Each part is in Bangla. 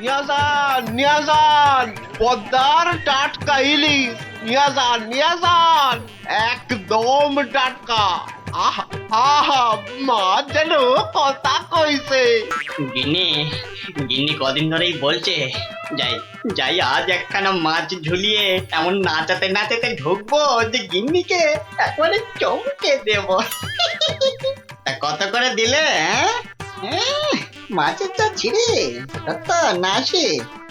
নিয়ে যান পদ্মার টাটকা ইলিশ, নিয়ে যান একদম টাটকা। আহা আহা, মাছ যেন কথা কইছে। গিন্নি গিন্নি কদিন ধরেই বলছে যাই যাই আজ একখানা মাছ ঝুলিয়ে এমন নাচাতে নাচাতে ঢুকবো যে গিন্নিকে একবারে চমকে দেব। তা কত করে দিলে? মাছের চা ছিঁড়ে কত না আসে?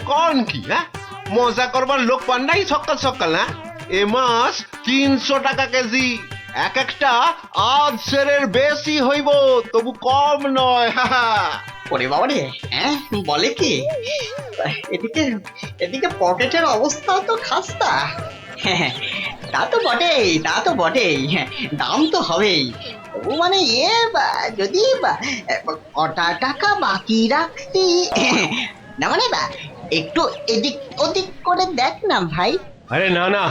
কোন কি মজা করবার লোক পান নাই সকাল সকাল? এ মাছ 300 টাকা কেজি, এক একটা আধ সেরের বেশি হইব, তবু কম নয়। ওরে বাবা রে, বলে কি? এদিকে এদিকে পকেটের অবস্থাও তো খাস্তা। তা তো বটেই, দাম তো হবেই। তবু মানে যদি কটা টাকা বাকি রাখতি, না মানে একটু এদিক ওদিক করে দেখ না ভাই। আরে না না,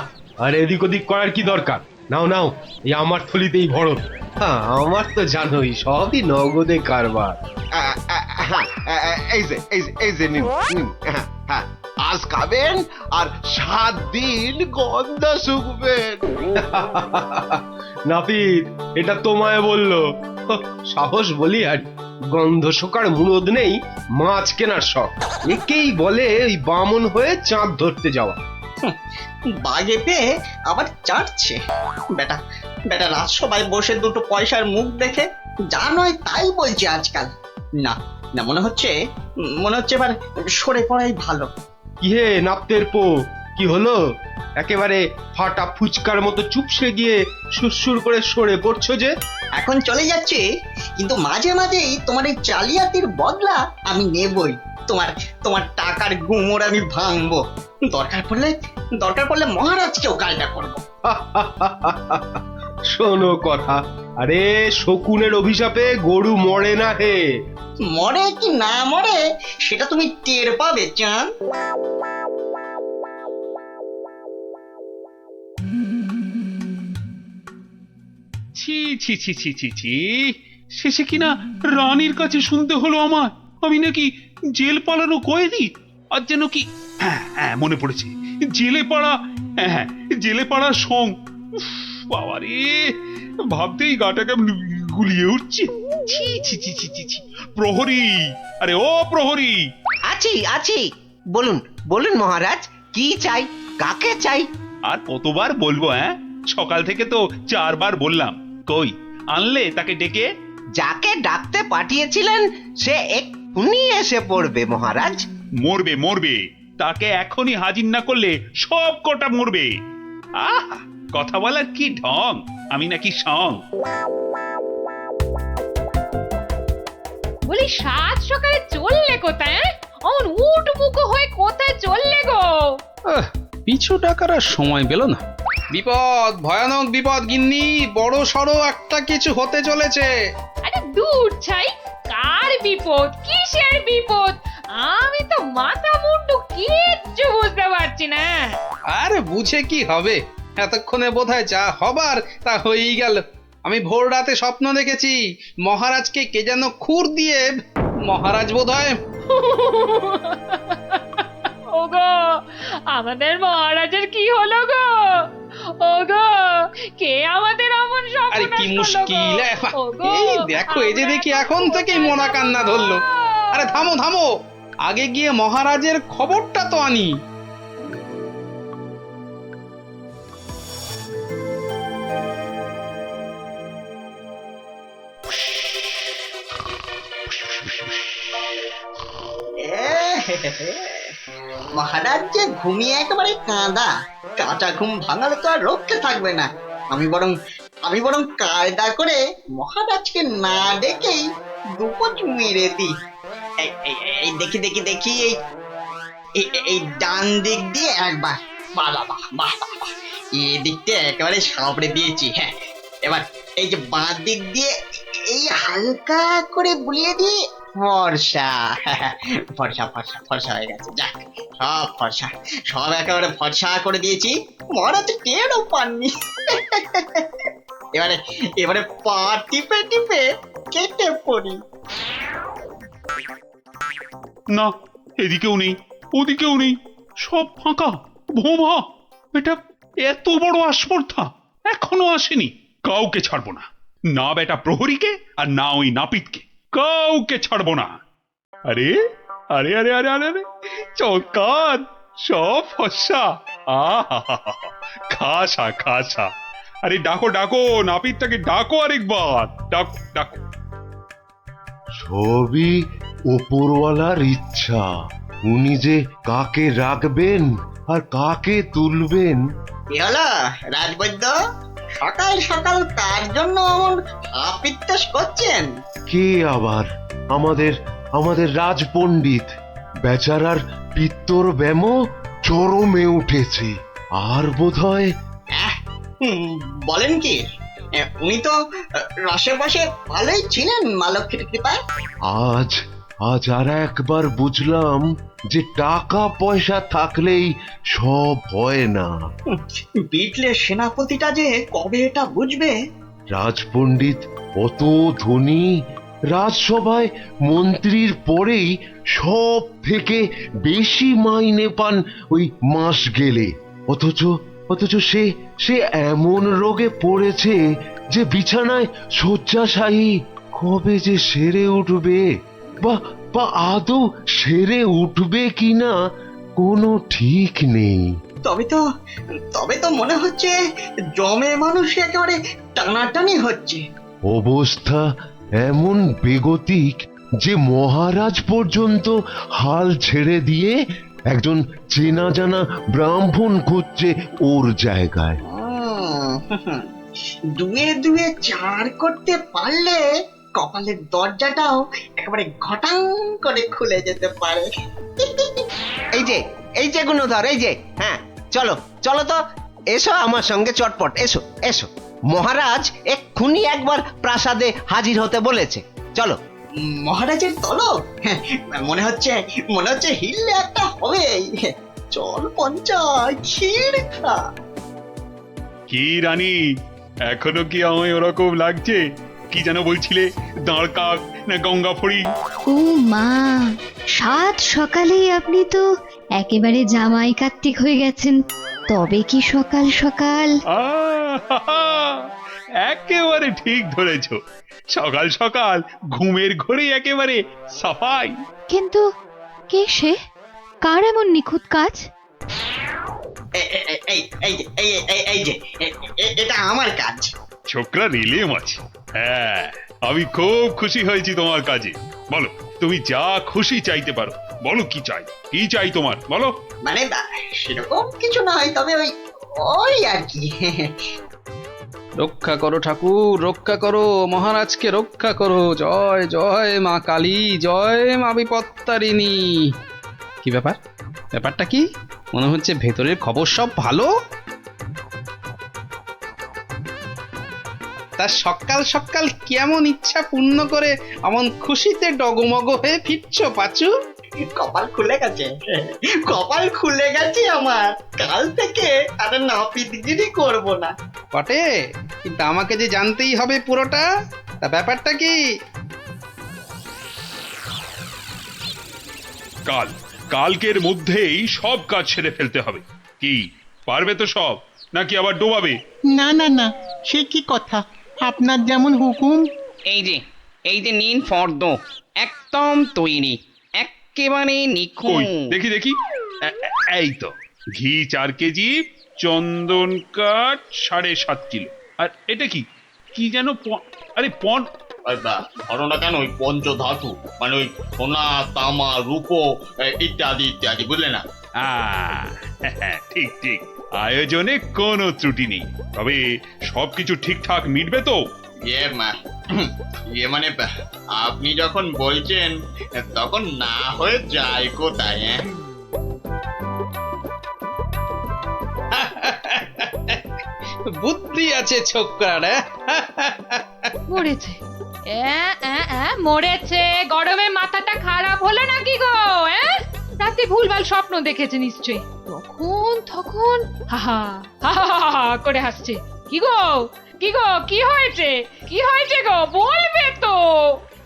আরে এদিক ওদিক করার কি দরকার? নাও নাও, এই আমার থলিতেই ভরো। হ্যাঁ, আমার তো জানোই সবই নগদে কারবার। এই যে নিন, আজ খাবেন আর 7 দিন গন্ধ শুকবেন। নাপিত, এটা তোমায় বললো? সাহস বলি আর গন্ধ শোকার মুরদ নেই মাছ কেনার শখ। একেই বলে ওই বামন হয়ে চাঁদ ধরতে যাওয়া। বাগে পেয়ে আবার চাটছে বেটা। বেটা রাজসভায় বসে দুটো পয়সার মুখ দেখে যা নয় তাই বলছে আজকাল। না না, মনে হচ্ছে এবার সরে পড়াই ভালো। কি হে নাপতের পো, কি হলো? একেবারে ফাটা ফুচকার মতো চুপসে গিয়ে সুরসুর করে সরে পড়ছো যে? এখন চলে যাচ্ছে, কিন্তু মাঝে মাঝেই তোমার এই জালিয়াতির বদলা আমি নেবই। তোমার টাকার গুমর আমি ভাঙবো। দরকার পড়লে মহারাজকেও কাজটা করবো। শোনো কথা, আরে শকুনের অভিশাপে গরু মরে না হে। মরে কি না মরে সেটা তুমি টের পাবে চাঁদ। ছি ছি ছি ছি ছি ছি, শেষে কিনা রানীর কাছে শুনতে হলো আমার আমি নাকি জেল পালানো কয়েদি। আর যেন কি, হ্যাঁ মনে পড়েছে, জেলে পাড়া, জেলে পাড়ার সং। বাবারে, ভাবতেই গাটা কেমন গুলিয়ে উঠছে। ছি ছি ছি ছি ছি ছি। প্রহরী, আরে ও প্রহরী! আছি, বলুন বলুন মহারাজ, কি চাই, কাকে চাই? আর কতবার বলবো? সকাল থেকে তো 4 বার বললাম। কই আনলে তাকে ডেকে? যাকে ডাকতে পাঠিয়েছিলেন সে এক্ষুনি এসে পড়বে মহারাজ। মরবে, তাকে এখনই হাজির না করলে সব কটা মরবে। কথা বলার কি ঢং, আমি নাকি সং? বলি 7 সকালে চললে কোথায়? অমন উঠবুকো হয়ে কোথায় চললে গো? পিছু টাকার আর সময় পেল না। বিপদ, ভয়ানক বিপদ গিন্নি, বড় সড়ো একটা কিছু হতে চলেছে। আরে দূর ছাই, কার বিপদ, কিসের বিপদ? আমি তো মাথা মুন্ডু কিচ্ছু বুঝতে পারছি না। আরে বুঝে কি হবে, এতক্ষণে বোধহয় যা হবার তা হয়েই গেল। আমি ভোর রাতে স্বপ্ন দেখেছি মহারাজকে কে যেন খুর দিয়ে, মহারাজ বোধহয়। ওগো, আমাদের মহারাজের কি হলো গো? ওগো, কে আমাদের অমন স্বপ্ন? আরে কি মুশকিল! এই দেখো, এই যে দেখি এখন থেকেই মরা কান্না ধরলো। আরে থামো থামো, আগে গিয়ে মহারাজের খবরটা তো আনি। মহারাজ যে ঘুমিয়ে একেবারে কাঁচা ঘুম ভাঙালে তো আর রক্ষে থাকবে না। আমি বরং কায়দা করে মহারাজকে না ডেকেই দুপোচ মেরে দিই। এই দেখি এই ডান দিক দিয়ে একবার, বাহ, এই দিকটা একেবারে সাবড়ে দিয়েছি। এবার এই যে বাঁ দিক দিয়ে এই হালকা করে বুলিয়ে দিয়ে ফর্সা হয়ে গেছে। যাক, সব ফর্সা, সব একেবারে ফর্সা করে দিয়েছি। মহারাজ টেরও পাননি। এবারে পা টিপে কেটে পড়ি। না, এদিকেও নেই, ওদিকেও নেই, সব ফাঁকা, ভোমা। এটা এত বড় আস্পর্ধা এখনো আসেনি। কাউকে ছাড়বো না, না বেটা প্রহরীকে আর না ওই নাপিতকে, কাউকে ছাড়বো না। আরে আরে আরে আরে আরে আরে চৌকাত, সব ফর্সা। আহা, খাসা খাসা। আরে ডাকো ডাকো, নাপিতটাকে ডাকো আরেকবার, ডাকো ডাকো। সবই ওপরওয়ালার ইচ্ছা। উনি যে কাকে রাখবেন আর কাকে তুলবেন। কি হলো রাজবৈদ্য, সকাল সকাল কার জন্য অমন আপিত্তাস করছেন? কে আবার? আমাদের আমাদের রাজপণ্ডিত। বেচারার পিত্তর ব্যামো চরমে উঠেছে। আর বোধহয় বলেন কি, উনি তো রসে বসে ভালোই ছিলেন মা লক্ষ্মীর কৃপায়। আজ আজ আর একবার বুঝলাম যে টাকা পয়সা থাকলেই সব হয় না। বিটলে সেনাপতিটা যে কবে এটা বুঝবে। রাজপণ্ডিত অত ধনী, রাজসভায় মন্ত্রীর পরেই সব থেকে বেশি মাইনে পান ওই মাস গেলে। অথচ অথচ সে সে এমন রোগে পড়েছে যে বিছানায় শয্যাশায়ী। কবে যে সেরে উঠবে, বা বা আদৌ সেরে উঠবে কিনা কোনো ঠিক নেই। তবে তো মনে হচ্ছে জমে মানুষ একেবারে টানাটানি হচ্ছে। অবস্থা এমন বেগতিক যে মহারাজ পর্যন্ত হাল ছেড়ে দিয়ে একজন চেনা জানা ব্রাহ্মণ খুঁজছে ওর জায়গায়। দুয়ে দুয়ে চার করতে পারলে কপালের দরজাটাও একেবারে ঘটাং করে খুলে যেতে পারে। এই যে গুণধর, এই যে, হ্যাঁ চলো চলো তো, এসো আমার সঙ্গে চটপট, এসো এসো। মহারাজ এক্ষুনি একবার প্রাসাদে হাজির হতে বলেছে, চলো। মহারাজের তলব? মনে হচ্ছে হিললে একটা হবে। চল পঞ্চায়, ক্ষীর খা। কি রানী, এখনো কি আমায় ওরকম লাগছে? কি যেন বলছিলে, দাঁড় কাক না গঙ্গা ফড়ি? ও মা, সাত সকালেই আপনি তো একেবারে জামাই কার্তিক হয়ে গেছেন। তবে কি সকাল সকাল? আহা, একেবারে ঠিক ধরেছ। সকাল সকাল ঘুমের ঘরে একেবারে সাফাই। কিন্তু কে সে? কার এমন নিখুঁত কাজ? এটা আমার কাজ। ছোকরা রেলে মাছি। হ্যাঁ, আমি খুব খুশি হয়েছি তোমার কাজে। বলো, তুমি যা খুশি চাইতে পারো। বলো কি চাই, কি চাই তোমার, বলো। মানে সেরকম কিছু নয়, তবে ওই আর কি। রক্ষা করো ঠাকুর, রক্ষা করো, মহারাজকে রক্ষা করো। জয় জয় মা কালী, জয় মা বিপত্তারিণী। কি ব্যাপারটা কি? মনে হচ্ছে ভেতরের খবর সব ভালো। তা সকাল সকাল কেমন ইচ্ছা পূর্ণ করে এমন খুশিতে ডগমগ হয়ে ফিরছ পাচু? কপাল খুলে গেছে আমার। কাল থেকে আর নাপিতগিরি করব না। বটে, কিন্তু আমাকে যে জানতেই হবে পুরোটা। তা ব্যাপারটা কি? কালকের মধ্যেই সব কাজ সেরে ফেলতে হবে। কি পারবে তো সব, নাকি আবার ডোবাবে? না না না, সে কি কথা, আপনার যেমন হুকুম। এই যে নিন ফর্দ, একদম তৈরি, একেবারে কই নিখুঁত। দেখি এই তো, ঘি 4 কেজি, চন্দন কাঠ 7.5 কিলো। আর এটা কি কি যেন আরে ঘটনা কেন ওই পঞ্চধাতু, মানে ওই সোনা তামা রূপো ইত্যাদি ইত্যাদি, বুঝলে না? ঠিক ঠিক, আয়োজনে কোনো ত্রুটি নেই। তবে সবকিছু ঠিকঠাক মিটবে তো? ইয়ে মানে আপনি যখন বলছেন তখন না হয়ে যায় কোথায়? বুদ্ধি আছে ছোকরার। মরেছে, মরেছে। গরমে মাথাটা খারাপ হলো নাকি গো? রাতে ভুলভাল স্বপ্ন দেখেছে নিশ্চয়ই। তখন হাহা হাহা করে হাসছে। কি গো কি হয়েছে গো, বলবে তো?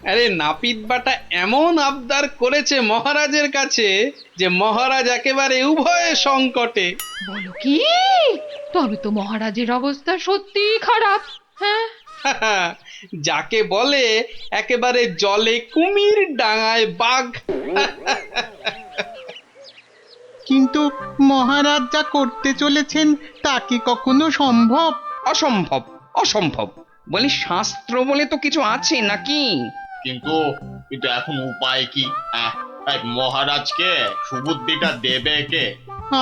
আরে নাপিত বাটা এমন আবদার করেছে মহারাজের কাছে যে মহারাজ একেবারে উভয় সংকটে। বলো কি? তবে তো মহারাজের অবস্থা সত্যি খারাপ। হ্যাঁ, যাকে বলে একেবারে জলে কুমির ডাঙায় বাঘ। কিন্তু মহারাজ যা করতে চলেছেন তা কি কখনো সম্ভব? অসম্ভব, অসম্ভব। বলি শাস্ত্র বলে তো কিছু আছে নাকি? কিন্তু কিন্তু এখন উপায় কি? এই মহারাজকে সুবুদ্ধিটা দেবে কে?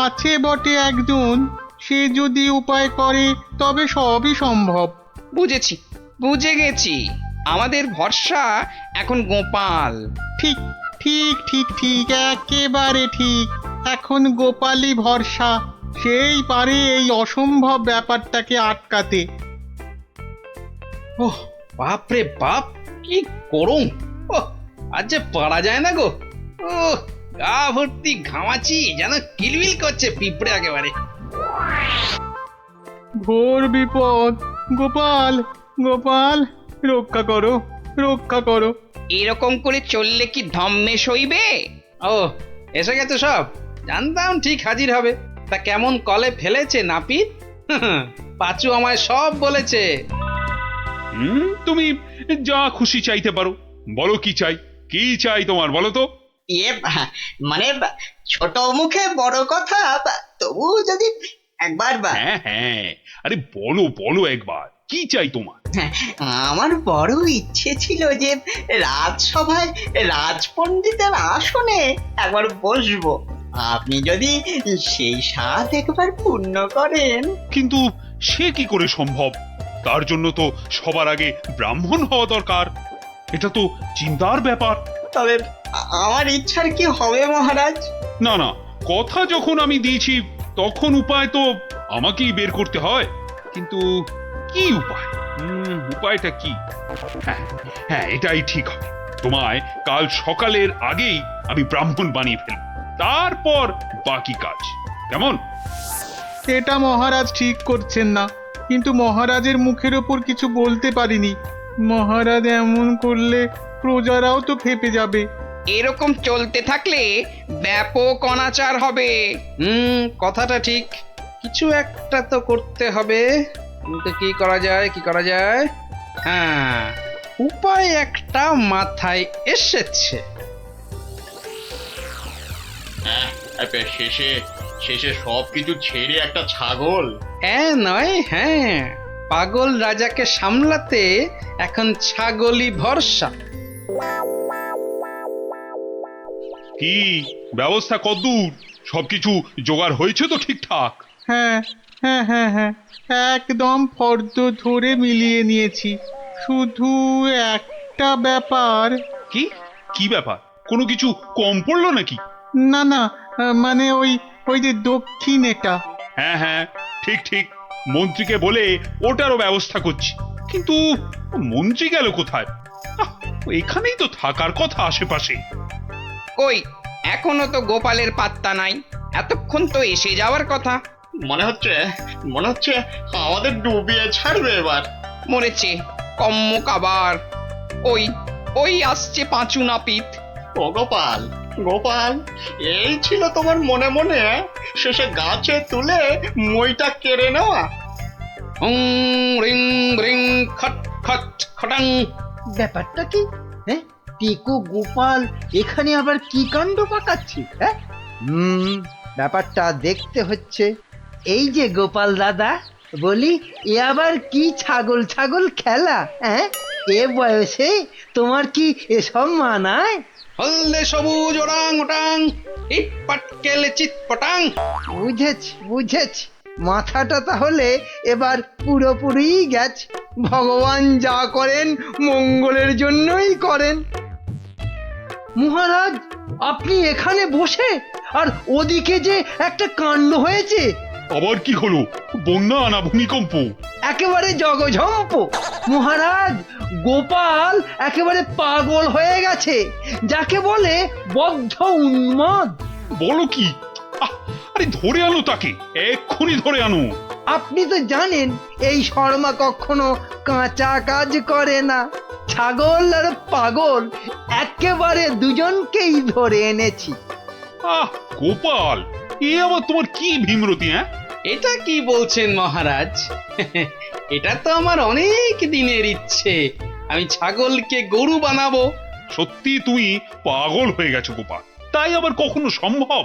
আছে বটে একজন, সে যদি উপায় করে তবে সবই সম্ভব। বুঝেছি, বুঝে গেছি। আমাদের ভরসা এখন গোপাল। ঠিক ঠিক ঠিক ঠিক, একেবারে ঠিক। এখন গোপালই ভরসা, সেই পারে এই অসম্ভব ব্যাপারটাকে আটকাতে। ওহ বাপরে বাপ, কি করুম! ওহ, আজ যে পারা যায় না গো। ও গা ভর্তি ঘামাচি, যেন কিলবিল করছে পিঁপড়ে একেবারে। ঘোর বিপদ, গোপাল গোপাল, রক্ষা করো রক্ষা করো। এরকম করে চললে কি ধম্মে সইবে? ও এসে গেছে সব, জানতাম ঠিক হাজির হবে। তা কেমন কলে ফেলেছে নাপিত? পাঁচু আমায় সব বলেছে। তুমি যা খুশি চাইতে পারো। বলো কি চাই, কি চাই তোমার, বলো তো। মানে ছোট মুখে বড় কথা, তবু যদি একবার হ্যাঁ হ্যাঁ, আরে বলো বলো একবার, কি চাই তোমার? আমার বড় ইচ্ছে ছিল যে রাজসভায় রাজপণ্ডিতের আসনে একবার বসবো। আপনি যদি সেই স্বাদ একবার পূর্ণ করেন। কিন্তু সে কি করে সম্ভব? তার জন্য তো সবার আগে ব্রাহ্মণ হওয়া দরকার। এটা তো চিন্তার ব্যাপার। তবে আমার ইচ্ছার কি হবে মহারাজ? না না, কথা যখন আমি দিয়েছি তখন উপায় তো আমাকেই বের করতে হয়। কিন্তু কি উপায়? উপায়টা কি? হ্যাঁ হ্যাঁ, এটাই ঠিক হবে। তোমায় কাল সকালের আগেই আমি ব্রাহ্মণ বানিয়ে ফেলব, তারপর বাকি কাজ। কেমন? এটা মহারাজ ঠিক করছেন না, কিন্তু মহারাজের মুখের ওপর কিছু বলতে পারিনি। মহারাজ এমন করলে প্রজারাও তো ফেপে যাবে। এরকম চলতে থাকলে ব্যাপক অনাচার হবে। কথাটা ঠিক, কিছু একটা তো করতে হবে। কিন্তু কি করা যায়, কি করা যায়? হ্যাঁ, উপায় একটা মাথায় এসেছে। শেষে শেষে সবকিছু ছেড়ে একটা ছাগল? হ্যাঁ নয়, হ্যাঁ, পাগল রাজাকে সামলাতে এখন ছাগলই ভরসা। কি ব্যবস্থা কদ্দূর? সবকিছু জোগাড় হয়েছে তো ঠিকঠাক? হ্যাঁ হ্যাঁ হ্যাঁ হ্যাঁ, একদম ফর্দ ধরে মিলিয়ে নিয়েছি। শুধু একটা ব্যাপার। কি কি ব্যাপার? কোনো কিছু কম পড়লো নাকি? না না, মানে ওই ওই যে দক্ষিণ এটা। হ্যাঁ হ্যাঁ, ঠিক ঠিক, মন্ত্রীকে বলে ওটারও ব্যবস্থা করছি। কিন্তু মন্ত্রী গেল কোথায়? এখানেই তো থাকার কথা আশেপাশে। কই, এখনো তো গোপালের পাত্তা নাই। এতক্ষণ তো এসে যাওয়ার কথা। মনে হচ্ছে আমাদের ডুবিয়ে ছাড়বে এবার। মরেছে কম্মক আবার। ওই ওই আসছে পাঁচু নাপিত। ও গোপাল, গোপাল, এই ছিল তোমার মনে মনে শেষে গাছে তুলে মইটা কেড়ে নেওয়া? রিং রিং খট খট খটাং। ব্যাপারটা কি? হ্যাঁ, টিকু গোপাল এখানে আবার কি কাণ্ড পাকাচ্ছি? হ্যাঁ, ব্যাপারটা দেখতে হচ্ছে। এই যে গোপাল দাদা, বলি এ আবার কি ছাগল ছাগল খেলা? হ্যাঁ, এ বয়সে তোমার কি এসব মানায়? হলদে সবুজ ওরাং ওটাং, ইট পাটকেলে চিত পটাং। বুঝেছি বুঝেছি, মাথাটা তাহলে এবার পুরোপুরি গেছে। ভগবান যা করেন মঙ্গলের জন্যই করেন। মহারাজ, আপনি এখানে বসে, আর ওদিকে যে একটা কাণ্ড হয়েছে। আবার কি হলো? বন্যা না ভূমিকম্প? একেবারে জগঝম্প। মহারাজ, গোপাল একেবারে পাগল হয়ে গেছে, যাকে বলে বদ্ধ উন্মাদ। বলো কি? আরে ধরে আনো তাকে, এক্ষুনি ধরে আনো। আপনি তো জানেন এই শর্মা কখনো কাঁচা কাজ করে না। ছাগল আর পাগল একেবারে দুজনকেই ধরে এনেছি। আহ গোপাল, এ আবার তোমার কি ভীমরতি? হ্যাঁ, এটা কি বলছেন মহারাজ? এটা তো আমার অনেক দিনের ইচ্ছে, আমি ছাগলকে গরু বানাবো। সত্যি তুমি পাগল হয়ে গেছো গোপাল, তাই আবার কখনো সম্ভব?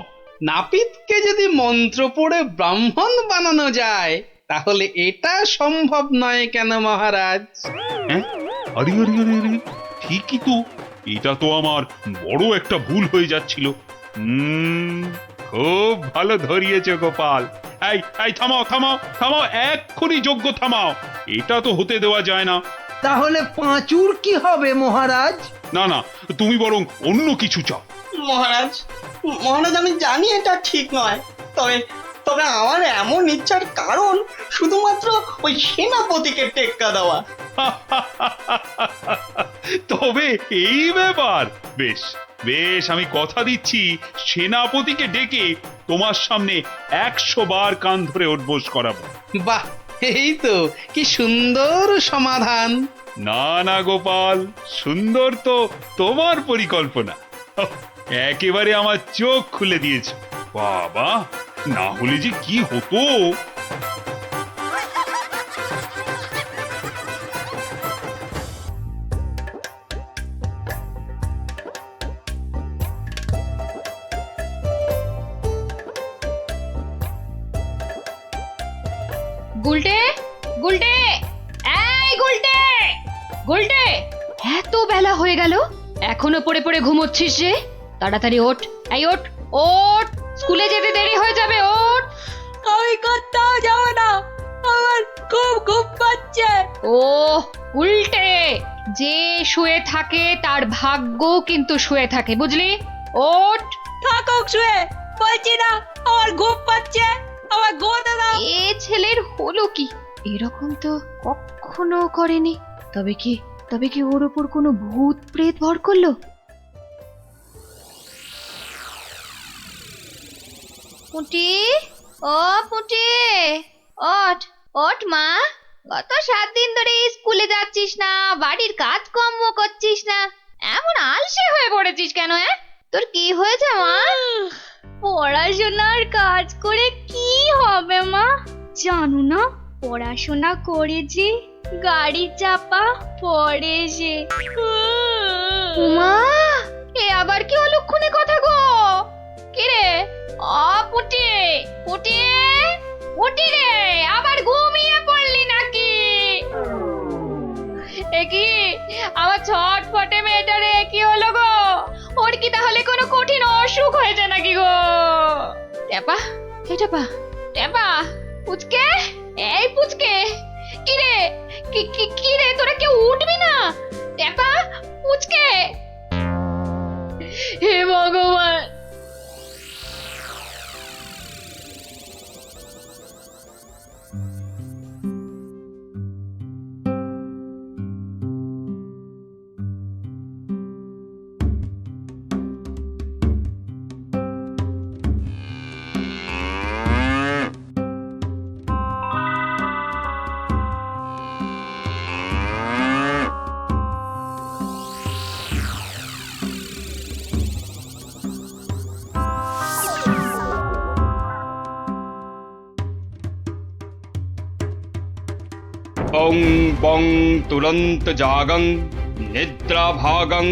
নাপিতকে যদি মন্ত্র পড়ে ব্রাহ্মণ বানানো যায়, তাহলে এটা সম্ভব নয় কেন মহারাজ? হ্যাঁ, আরে আরে আরে আরে, ঠিকই তো, এটা তো আমার বড় একটা ভুল হয়ে যাচ্ছিল। খুব ভালো ধরিয়েছ গোপাল। এই এই থামাও থামাও থামাও, এক্ষুনি যজ্ঞ থামাও, এটা তো হতে দেওয়া যায় না। তাহলে পাঁচুর কি হবে মহারাজ? না না, তুমি বরং অন্য কিছু চাও। মহারাজ, মহারাজ আমি জানি এটা ঠিক নয়, তবে তবে আমার এমন ইচ্ছার কারণ শুধুমাত্র ওই সেনাপতিকে টেক্কা দেওয়া। তবে এই ব্যাপার, বেশ বেশ, আমি কথা দিচ্ছি সেনাপতিকে ডেকে তোমার সামনে 100 বার কান ধরে উঠবোস করাবো। বাহ, এই তো কি সুন্দর সমাধান। না না গোপাল, সুন্দর তো তোমার পরিকল্পনা, একেবারে আমার চোখ খুলে দিয়েছে। বাবা, না হলে যে কি হতো। গুলটে, গুলটে, এই গুলটে, গুলটে, এত বেলা হয়ে গেল, এখনো পড়ে পড়ে ঘুমোচ্ছিস যে? তাড়াতাড়ি ওঠ, এই ওঠ, ওঠ, স্কুলে যেতে দেরি হয়ে যাবে, ওঠ। আমি কোথাও যাবো না, আমার খুব ঘুম পাচ্ছে। ও উল্টে, যে শুয়ে থাকে তার ভাগ্য কিন্তু শুয়ে থাকে, বুঝলি? ওঠ। থাকুক শুয়ে, বলছি না আমার ঘুম পাচ্ছে, আমার ঘুমোতে দাও। এ ছেলের হলো কি? এরকম তো কখনো করেনি। তবে কি ওর ওপর কোনো ভূত প্রেত ভর করলো? পুটি, ও পুটি, ওঠ ওঠ মা, গত 7 দিন ধরে স্কুলে যাচ্ছিস না, বাড়ির কাজকর্ম করছিস না, এমন আলসে হয়ে পড়েছিস কেন? তোর কি হয়েছে মা? পড়াশোনার কাজ করে কি হবে মা? জানো না, পড়াশোনা করেছি গাড়ি চাপা পড়ে সে। মা, এ আবার কি অলক্ষণে কথা গো? কি রে? পুটি, পুটি, পুটি রে, আবার ঘুমিয়ে পড়লি নাকি? এ কি আমার ছটফটে মেয়েটা রে, কি হলো গো? ওর কি তাহলে কোনো কঠিন অসুখ হয়েছে নাকি গো? টেপা, এই টেপা, টেপা, পুচকে, এই পুচকে, কি রে, কি রে, তোরা কেউ উঠবি না? টেপা, পুচকে, হে ভগবান। বং বং তুরন্ত জাগং নিদ্রা ভাগং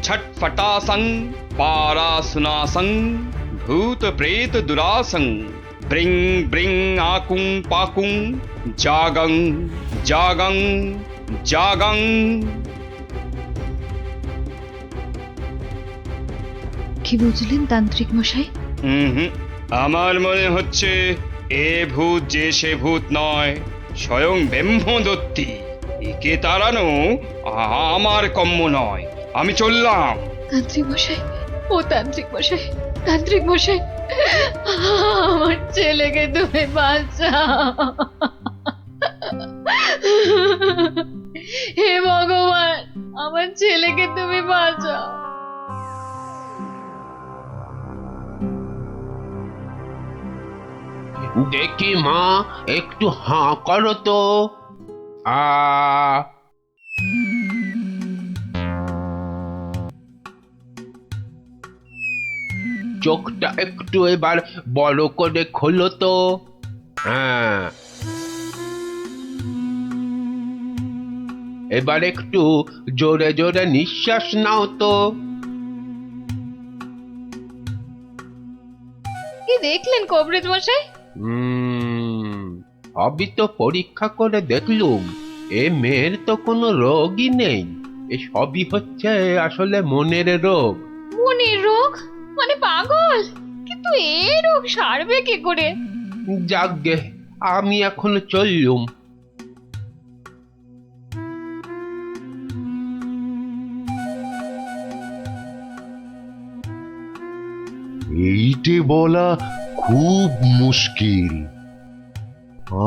ছটফটাসং পারাসুনাসং ভূত প্রেত দুরাসং ব্রিং ব্রিং আকুং পাকুং জাগং জাগং জাগং। কি বুঝলেন তান্ত্রিক মশাই? আমার মনে হচ্ছে এ ভূত যে সে ভূত নয়, স্বয়ং ব্রহ্মদত্তী। একে তাড়ানো আমার কম্য নয়, আমি চললাম। তান্ত্রিক মশাই, ও তান্ত্রিক মশাই, তান্ত্রিক মশাই, আমার ছেলেকে তুমি বাঁচাও। হে ভগবান, আমার ছেলেকে তুমি বাঁচাও। দেখি মা, একটু হাঁ করো তো। চোখটা একটু এবার বড় করে খোলো তো। হ্যাঁ, এবার একটু জোরে জোরে নিঃশ্বাস নাও তো। কি দেখলেন কবরেজ মশাই? সবই তো পরীক্ষা করে দেখলুম, এ মেয়ের তো কোনো রোগই নেই। এ সবই হচ্ছে আসলে মনের রোগ। মনের রোগ মানে পাগল? কিন্তু এই রোগ সারবে কি করে? যাকগে, আমি এখন চললুম। এইটে বলা খুব মুশকিল।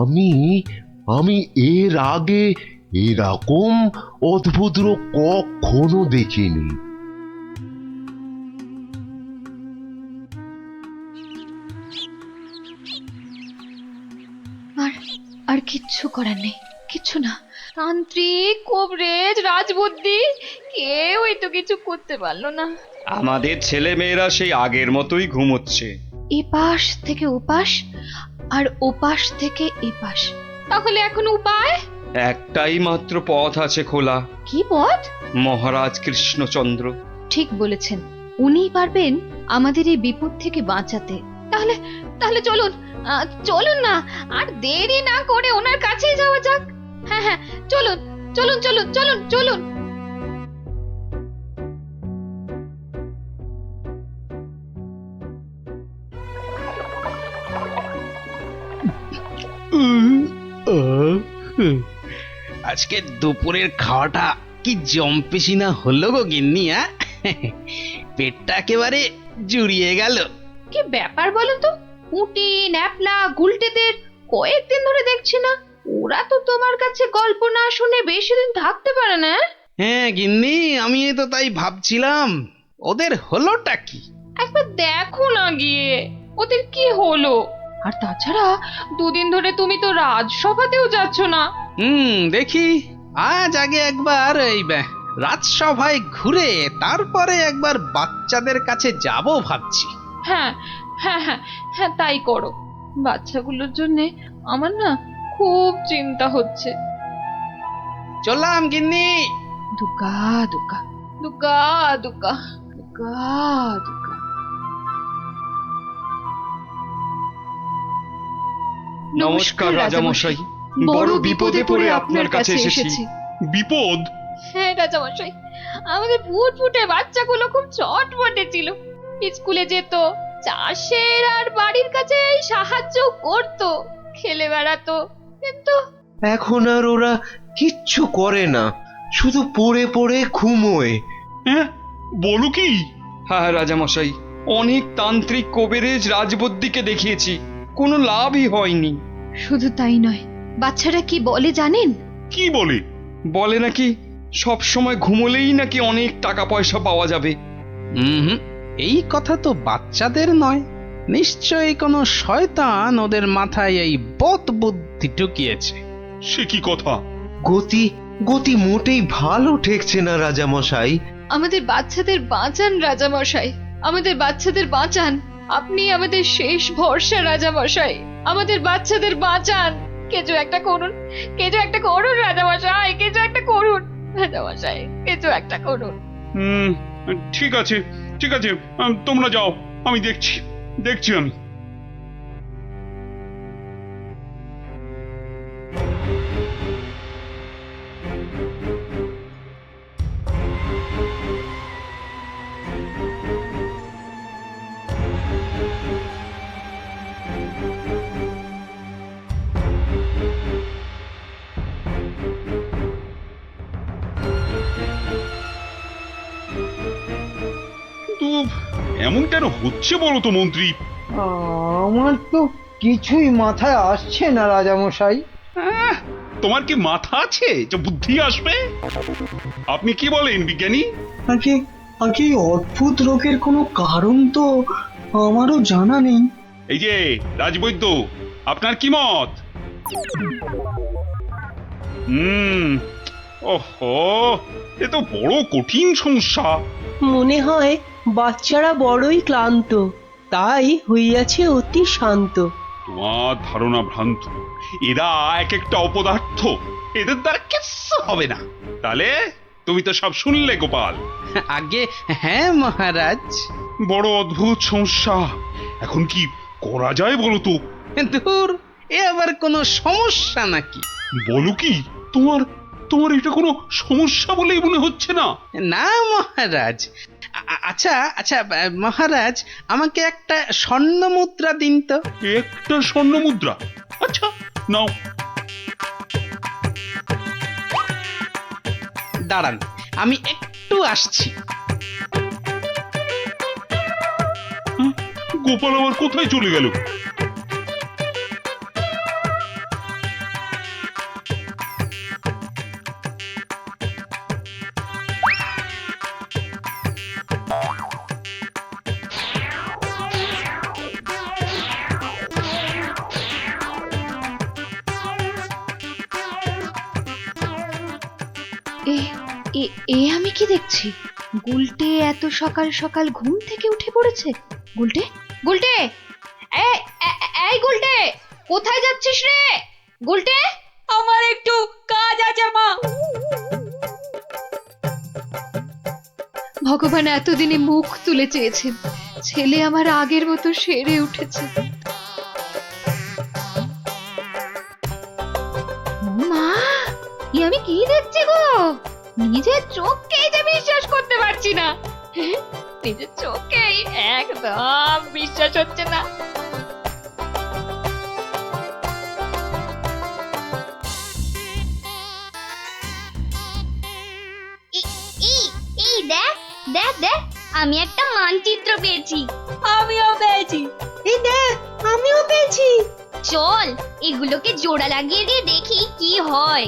আমি আমি এর আগে এরকম অদ্ভুত রোগ কখনো দেখিনি। আর কিচ্ছু করার নেই, কিচ্ছু না। তান্ত্রিক, কবরেজ, রাজবুদ্ধি কেউই তো কিছু করতে পারলো না। আমাদের ছেলে মেয়েরা সেই আগের মতোই ঘুমোচ্ছে। এপাশ থেকে ওপাশ আর ওপাশ থেকে এপাশ। তাহলে এখন উপায়? একটাই মাত্র পথ আছে খোলা। কি পথ? মহারাজ কৃষ্ণচন্দ্র। ঠিক বলেছেন, উনিই পারবেন আমাদের এই বিপদ থেকে বাঁচাতে। তাহলে তাহলে চলুন, চলুন না, আর দেরি না করে ওনার কাছেই যাওয়া যাক। হ্যাঁ হ্যাঁ, চলুন চলুন চলুন চলুন চলুন। আজকে দুপুরের খাওয়াটা কি জম্পেশি না হলো গো গিন্নি? পেটটা একেবারে জুড়িয়ে গেল। কি ব্যাপার বলো তো? পুঁটি, ন্যাপলা, গুলটেদের কয়েকদিন ধরে দেখছি না। ওরা তো তোমার কাছে গল্প না শুনে বেশি দিন থাকতে পারে না। হ্যাঁ গিন্নি, আমি তো তাই ভাবছিলাম, ওদের হলোটা কি? একবার দেখো না গিয়ে ওদের কি হলো। আর তাছাড়া দুদিন ধরে তুমি তো রাজসভাতেও যাচ্ছ না। দেখি আজ আগে একবার এই রাজসভায় ঘুরে তারপরে একবার বাচ্চাদের কাছে যাব ভাবছি। হ্যাঁ হ্যাঁ হ্যাঁ হ্যাঁ, তাই করো। বাচ্চাগুলোর জন্য আমার না খুব চিন্তা হচ্ছে। চললাম গিন্নি। দুর্গা দুর্গা দুর্গা দুর্গা দুর্গা দুর্গা। নমস্কার রাজামশাই, বড় বিপদে পড়ে আপনার কাছে এসেছি। বিপদ? হ্যাঁ রাজামশাই, আমাদের ফুটফুটে বাচ্চাগুলো খুব চটপটে ছিল। স্কুলে যেত, চাষের আর বাড়ির কাছে সাহায্য করত, খেলে বেড়াতো, কিন্তু এখন আর ওরা কিচ্ছু করে না, শুধু পড়ে পড়ে ঘুমোয়। হ্যাঁ, বলো কি? হ্যাঁ রাজামশাই, অনেক তান্ত্রিক, কবিরাজ, রাজবুদ্ধিকে দেখিয়েছি, কোনো লাভই হয়নি। শুধু তাই নয়, বাচ্চারা কি বলে জানেন? কি বলে? বলে নাকি সব সময় ঘুমোলেই নাকি অনেক টাকা পয়সা পাওয়া যাবে। এই কথা তো বাচ্চাদের নয়, নিশ্চয়ই কোনো শয়তান ওদের মাথায় এই বদ বুদ্ধি ঢুকিয়েছে। সে কি কথা? গতি গতি মোটেই ভালো ঠেকছে না রাজামশাই। আমাদের বাচ্চাদের বাঁচান রাজামশাই, আমাদের বাচ্চাদের বাঁচান। আপনি আমাদের শেষ ভরসা রাজামশাই, আমাদের বাচ্চাদের বাঁচান। কিছু একটা করুন, কিছু একটা করুন রাজামশাই, কিছু একটা করুন রাজামশাই, কিছু একটা করুন। ঠিক আছে ঠিক আছে, তোমরা যাও, আমি দেখছি দেখছি আমি। এমন কেন হচ্ছে বলো তো মন্ত্রী? আমার তো কিছুই মাথায় আসছে না রাজামশাই। তোমার কি মাথা আছে যে বুদ্ধি আসবে? আপনি কি বলেন বিজ্ঞানী? আগে অদ্ভুত রোগের কোনো কারণ তো আমারও জানা নেই। এই যে রাজবৈদ্য, আপনার কি মত? ওহো, এ তো বড় কঠিন সমস্যা। মনে হয় বাচ্চারা বড়ই ক্লান্ত। তাই হইয়াছে অতি শান্ত। তোমার ধারণা ভ্রান্ত। এরা এক একটা অপদার্থ, এদের দ্বারা কিচ্ছু হবে না। তাহলে তুমি তো সব শুনলে গোপাল। আগে হ্যাঁ মহারাজ। বড় অদ্ভুত সমস্যা, এখন কি করা যায় বলো তো? ধুর, এ আবার কোনো সমস্যা নাকি? বলো কি, তোমার তোমার এটা কোনো সমস্যা বলেই মনে হচ্ছে না? না মহারাজ। আচ্ছা আচ্ছা মহারাজ, আমাকে একটা স্বর্ণ মুদ্রা দিন তো। একটা স্বর্ণ মুদ্রা? আচ্ছা নাও। দাঁড়ান, আমি একটু আসছি। গোপাল আবার কোথায় চলে গেল? এ আমি কি দেখছি? গুলটে এত সকাল সকাল ঘুম থেকে উঠে পড়েছে। গুলটে, গুলটে, এই গুলটে, কোথায় যাচ্ছিস রে? গুলটে, আমার একটু কাজ আছে মা। ভগবান এতদিনে মুখ তুলে চেয়েছেন, ছেলে আমার আগের মতো সেরে উঠেছে। মা, আমি কি দেখছি গো? নিজের চোখকেই যে বিশ্বাস করতে পারছি না। নিজের চোখেই একদম বিশ্বাস হচ্ছে না। এই দেখ দেখ দেখ, আমি একটা মানচিত্র পেয়েছি। আমিও পেয়েছি। এই দেখ, আমিও পেয়েছি। চল এগুলোকে জোড়া লাগিয়ে দিয়ে দেখি কি হয়।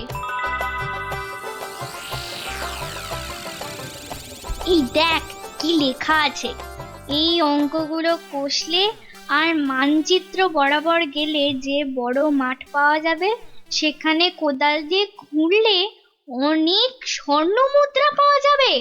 এই দেখ কি লেখা আছে। এই অঙ্কগুলো কষলে আর মানচিত্র বরাবর গেলে যে বড় মাঠ পাওয়া যাবে, সেখানে কোদাল দিয়ে খুঁড়লে অনেক স্বর্ণ মুদ্রা পাওয়া যাবে।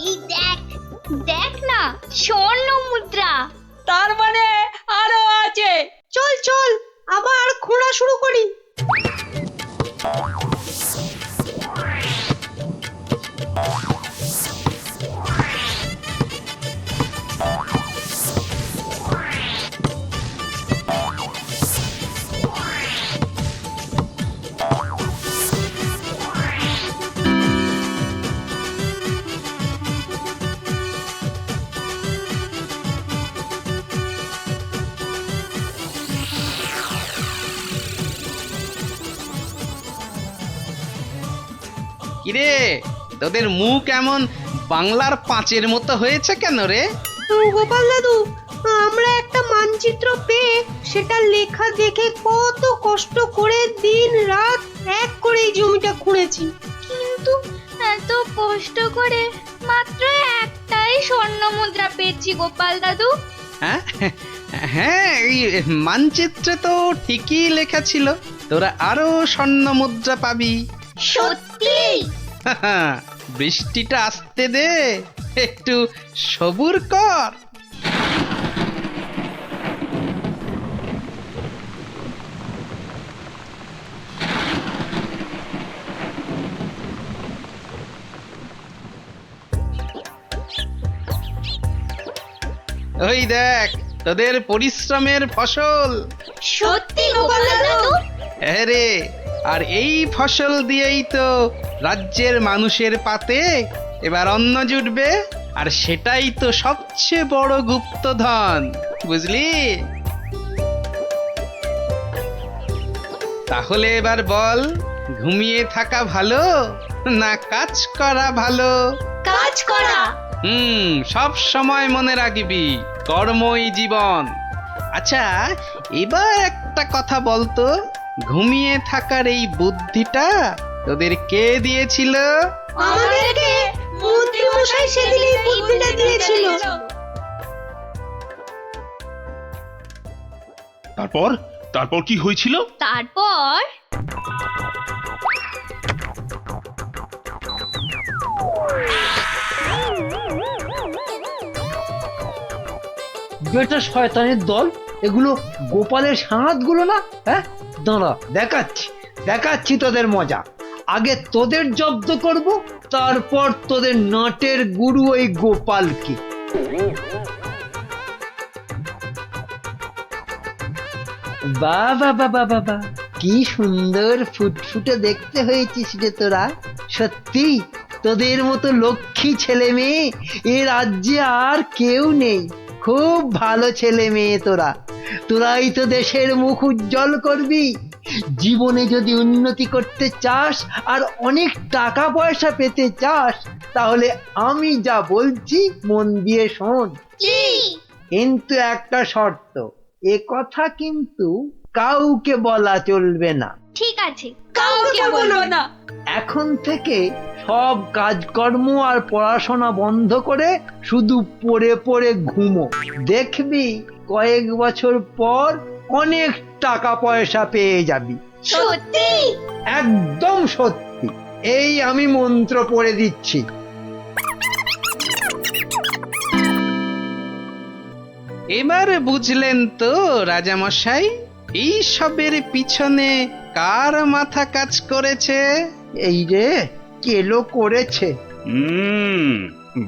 এই দেখ দেখ না, স্বর্ণ মুদ্রা। তার মানে আরো আছে। চল চল, আবার খোঁড়া শুরু করি। কিরে, তোদের মুখ এমন বাংলার পাঁচের মতো হয়েছে কেন রে? গোপাল দাদু, আমরা একটা মানচিত্র পেয়ে সেটা লেখা দেখে কত কষ্ট করে দিন রাত এক করে এই জমিটা খুঁড়েছি, কিন্তু এত কষ্ট করে মাত্র একটাই স্বর্ণ মুদ্রা পেয়েছি গোপাল দাদু। হ্যাঁ হ্যাঁ, এই মানচিত্রে তো ঠিকই লেখা ছিল তোরা আরো স্বর্ণ মুদ্রা পাবি। সত্যি? বৃষ্টিটা আসতে দে, একটু সবুর কর। ওই দেখ তোদের পরিশ্রমের ফসল। সত্যি গোপাল দাদু? হ্যাঁ রে, আর এই ফসল দিয়েই তো রাজ্যের মানুষের পাতে এবার অন্ন জুটবে। আর সেটাই তো সবচেয়ে বড় গুপ্তধন, বুঝলি? তাহলে এবার বল, ঘুমিয়ে থাকা ভালো না কাজ করা ভালো? কাজ করা। সব সময় মনে রাখবি, কর্মই জীবন। আচ্ছা, এবার একটা কথা বলতো, ঘুমিয়ে থাকার এই বুদ্ধিটা তোদের কে দিয়েছিল? আমাদেরকে মন্ত্রী মশাই সেদিন এই বুদ্ধিটা দিয়েছিল। তারপর তারপর কি হয়েছিল? তারপর বেটা শয়তানের দল, এগুলো গোপালের সাঁতগুলো না? হ্যাঁ, দাঁড়া, দেখাচ্ছি তোদের মজা। আগে তোদের জব্দ করব, তারপর তোদের নাটের গুরু ওই গোপালকে। বাবা বাবা বাবা, কি সুন্দর ফুটফুটে দেখতে হয়েছিস রে তোরা। সত্যি তোদের মতো লক্ষ্মী ছেলে মেয়ে এ রাজ্যে আর কেউ নেই। খুব ভালো ছেলে মেয়ে তোরাই তো দেশের মুখ উজ্জ্বল করবি। জীবনে যদি উন্নতি করতে চাস আর অনেক টাকা পয়সা পেতে চাস, তাহলে আমি যা বলছি মন দিয়ে শোন। কিন্তু একটা শর্ত, এ কথা কিন্তু কাউকে বলা চলবে না। ঠিক আছে, কাউকে বলবো না। এখন থেকে সব কাজকর্ম আর পড়াশোনা বন্ধ করে শুধু পড়ে পড়ে ঘুমো। দেখবি কয়েক বছর পর অনেক টাকা পয়সা পেয়ে যাবি। সত্যি? একদম সত্যি। এই আমি মন্ত্র পড়ে দিচ্ছি। এবার বুঝলেন তো রাজামশাই, এই সবের পিছনে কার মাথা কাজ করেছে? এই রে, কেলো করেছে।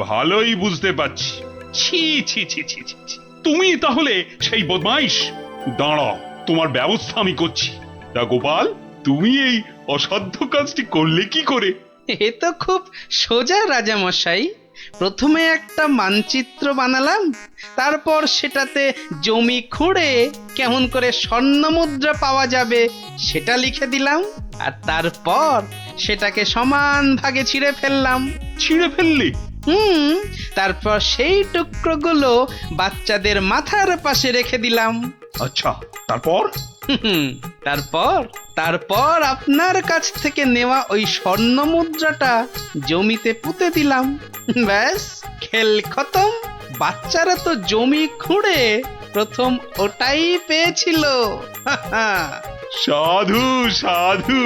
ভালোই বুঝতে পারছি। ছি ছি ছি ছি ছি ছি। তুমি তাহলে সেই বদমাইশ। দাঁড়াও, তোমার ব্যবস্থা আমি করছি। তা গোপাল, তুমি এই অসাধ্য কাজটি করলে কি করে? এ তো খুব সোজা রাজামশাই। প্রথমে একটা মানচিত্র বানালাম, তারপর সেটাতে জমি খুঁড়ে কেমন করে স্বর্ণ মুদ্রা পাওয়া যাবে সেটা লিখে দিলাম, আর তারপর সেটাকে সমান ভাগে ছিঁড়ে ফেললাম। ছিঁড়ে ফেললি? তারপর সেই টুকরোগুলো বাচ্চাদের মাথার পাশে রেখে দিলাম। আচ্ছা, তারপর? তারপর আপনার কাছ থেকে নেওয়া ওই স্বর্ণ মুদ্রাটা জমিতে পুঁতে দিলাম। ব্যাস, খেল খতম। বাচ্চারা তো জমি খুঁড়ে প্রথম ওটাই পেয়েছিল। সাধু সাধু।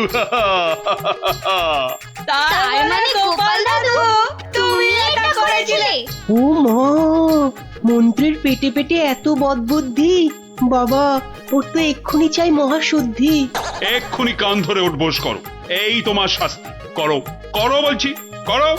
তার মানে গোপাল দাদু তুমি এটা করেছিলে? ও মা, মন্ত্রীর পেটে পেটে এত বদবুদ্ধি! বাবা, ওর তো এক্ষুনি চাই মহাশুদ্ধি। এক্ষুনি কান ধরে উঠবোস করো, এই তোমার শাস্তি। করো করো বলছি, করো।